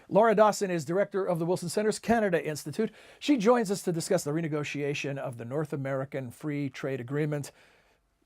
Laura Dawson is director of the Wilson Center's Canada Institute. She joins us to discuss the renegotiation of the North American Free Trade Agreement.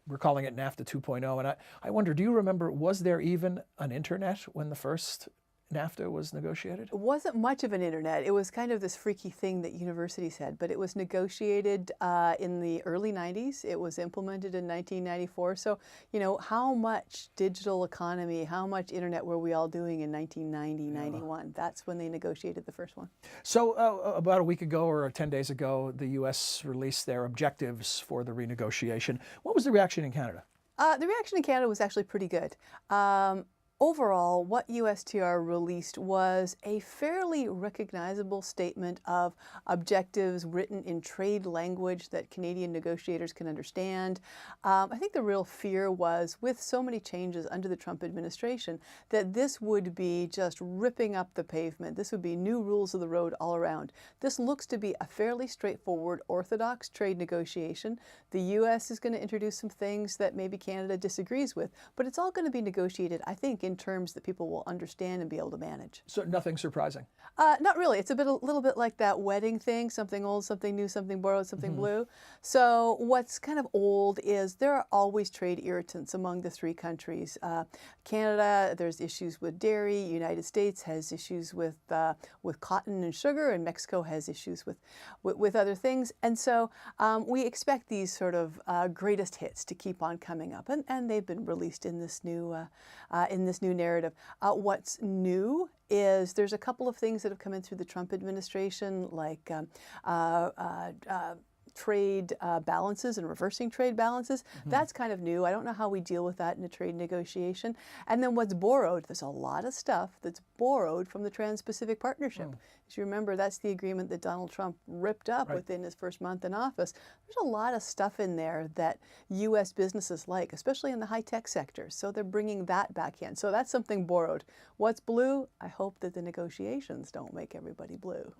We're calling it NAFTA 2.0. And I wonder, do you remember, was there even an internet when the first NAFTA was negotiated? It wasn't much of an internet. It was kind of this freaky thing that universities had, but it was negotiated in the early 90s. It was implemented in 1994. So, you know, how much digital economy, how much internet were we all doing in 1990, 91? That's when they negotiated the first one. So about a week ago or 10 days ago, the U.S. released their objectives for the renegotiation. What was the reaction in Canada? The reaction in Canada was actually pretty good. Overall, what USTR released was a fairly recognizable statement of objectives written in trade language that Canadian negotiators can understand. I think the real fear was, with so many changes under the Trump administration, that this would be just ripping up the pavement. This would be new rules of the road all around. This looks to be a fairly straightforward, orthodox trade negotiation. The U.S. is going to introduce some things that maybe Canada disagrees with, but it's all going to be negotiated, I think, in terms that people will understand and be able to manage. So nothing surprising? Not really. It's a little bit like that wedding thing, something old, something new, something borrowed, something blue. So what's kind of old is there are always trade irritants among the three countries. Canada, there's issues with dairy. United States has issues with cotton and sugar, and Mexico has issues with other things. And so we expect these sort of greatest hits to keep on coming up, and they've been released in this new narrative. What's new is there's a couple of things that have come in through the Trump administration, like trade balances and reversing trade balances. That's kind of new. I don't know how we deal with that in a trade negotiation. And then what's borrowed, there's a lot of stuff that's borrowed from the Trans-Pacific Partnership. As you remember, that's the agreement that Donald Trump ripped up within his first month in office. There's a lot of stuff in there that U.S. businesses like, especially in the high-tech sector. So they're bringing that back in. So that's something borrowed. What's blue? I hope that the negotiations don't make everybody blue.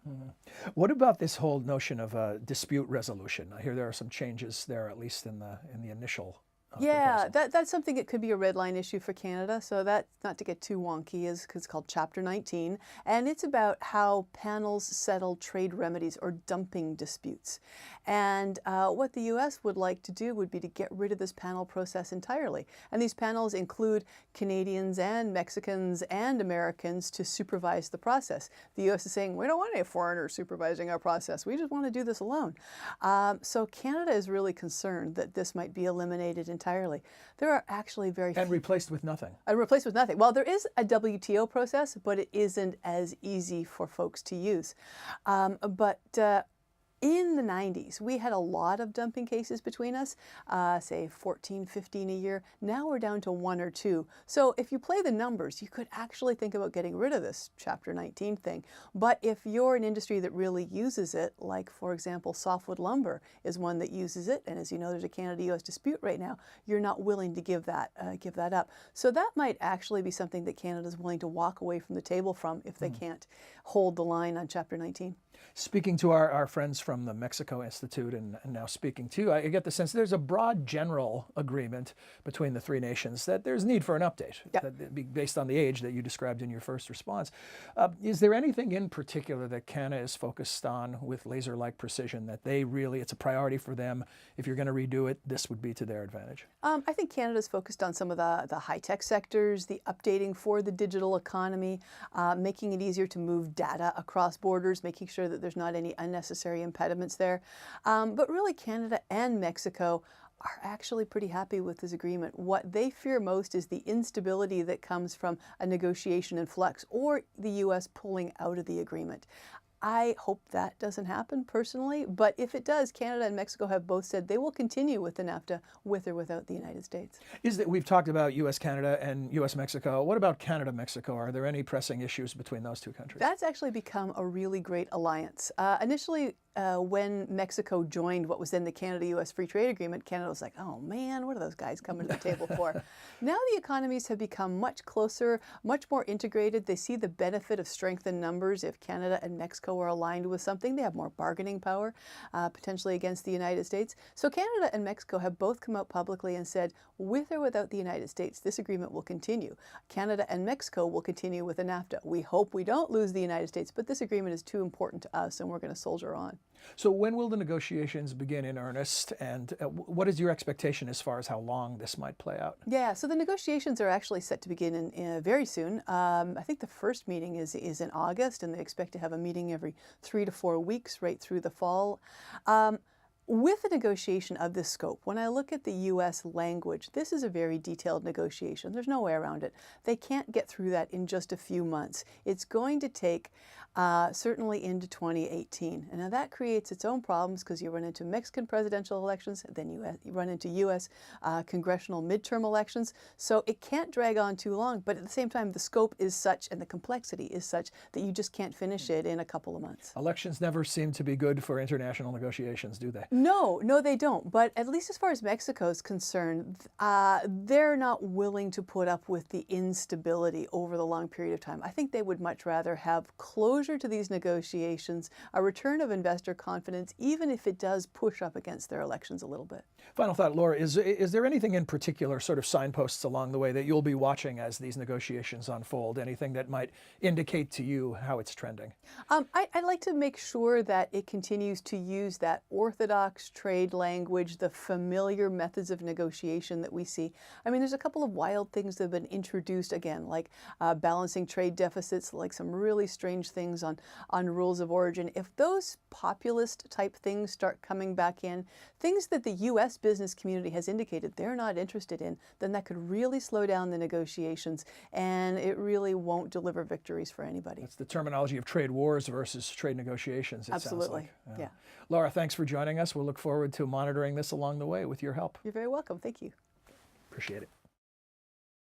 What about this whole notion of dispute resolution? I hear there are some changes there, at least in the initial yeah, that's something that could be a red line issue for Canada. So that's not to get too wonky, is because it's called Chapter 19. And it's about how panels settle trade remedies or dumping disputes. And what the U.S. would like to do would be to get rid of this panel process entirely. And these panels include Canadians and Mexicans and Americans to supervise the process. The U.S. is saying, we don't want any foreigners supervising our process. We just want to do this alone. So Canada is really concerned that this might be eliminated entirely. There are actually very few. And replaced with nothing. And replaced with nothing. Well, there is a WTO process, but it isn't as easy for folks to use. In the 90s, we had a lot of dumping cases between us, say 14, 15 a year. Now we're down to 1 or 2. So if you play the numbers, you could actually think about getting rid of this Chapter 19 thing. But if you're an industry that really uses it, like, for example, softwood lumber is one that uses it, and as you know, there's a Canada-U.S. dispute right now, you're not willing to give that up. So that might actually be something that Canada's willing to walk away from the table from if they can't hold the line on Chapter 19. Speaking to our friends from the Mexico Institute and now speaking to you, I get the sense there's a broad general agreement between the three nations that there's need for an update, based on the age that you described in your first response. Is there anything in particular that Canada is focused on with laser-like precision that they really, it's a priority for them? If you're going to redo it, this would be to their advantage? I think Canada's focused on some of the high-tech sectors, the updating for the digital economy, making it easier to move data across borders, making sure that there's not any unnecessary impediments there. But really, Canada and Mexico are actually pretty happy with this agreement. What they fear most is the instability that comes from a negotiation in flux or the U.S. pulling out of the agreement. I hope that doesn't happen personally, but if it does, Canada and Mexico have both said they will continue with the NAFTA with or without the United States. We've talked about U.S.-Canada and U.S.-Mexico. What about Canada-Mexico? Are there any pressing issues between those two countries? That's actually become a really great alliance. Initially, when Mexico joined what was then the Canada-U.S. Free Trade Agreement, Canada was like, oh man, what are those guys coming to the table for? Now the economies have become much closer, much more integrated. They see the benefit of strength in numbers. If Canada and Mexico are aligned with something, they have more bargaining power, potentially against the United States. So Canada and Mexico have both come out publicly and said, with or without the United States, this agreement will continue. Canada and Mexico will continue with the NAFTA. We hope we don't lose the United States, but this agreement is too important to us and we're going to soldier on. So when will the negotiations begin in earnest, and what is your expectation as far as how long this might play out? Yeah, so the negotiations are actually set to begin very soon. I think the first meeting is in August, and they expect to have a meeting every 3 to 4 weeks right through the fall. With a negotiation of this scope, when I look at the U.S. language, this is a very detailed negotiation. There's no way around it. They can't get through that in just a few months. It's going to take certainly into 2018. And now that creates its own problems because you run into Mexican presidential elections, then you run into U.S. Congressional midterm elections. So it can't drag on too long, but at the same time, the scope is such and the complexity is such that you just can't finish it in a couple of months. Elections never seem to be good for international negotiations, do they? No, they don't. But at least as far as Mexico is concerned, they're not willing to put up with the instability over the long period of time. I think they would much rather have closure to these negotiations, a return of investor confidence, even if it does push up against their elections a little bit. Final thought, Laura, is there anything in particular, sort of signposts along the way, that you'll be watching as these negotiations unfold? Anything that might indicate to you how it's trending? I'd like to make sure that it continues to use that orthodox trade language, the familiar methods of negotiation that we see. I mean, there's a couple of wild things that have been introduced again, like balancing trade deficits, like some really strange things on rules of origin. If those populist type things start coming back in, things that the U.S. business community has indicated they're not interested in, then that could really slow down the negotiations and it really won't deliver victories for anybody. That's the terminology of trade wars versus trade negotiations, it Absolutely. sounds like. Yeah. Laura, thanks for joining us. We'll look forward to monitoring this along the way with your help. You're very welcome. Thank you. Appreciate it.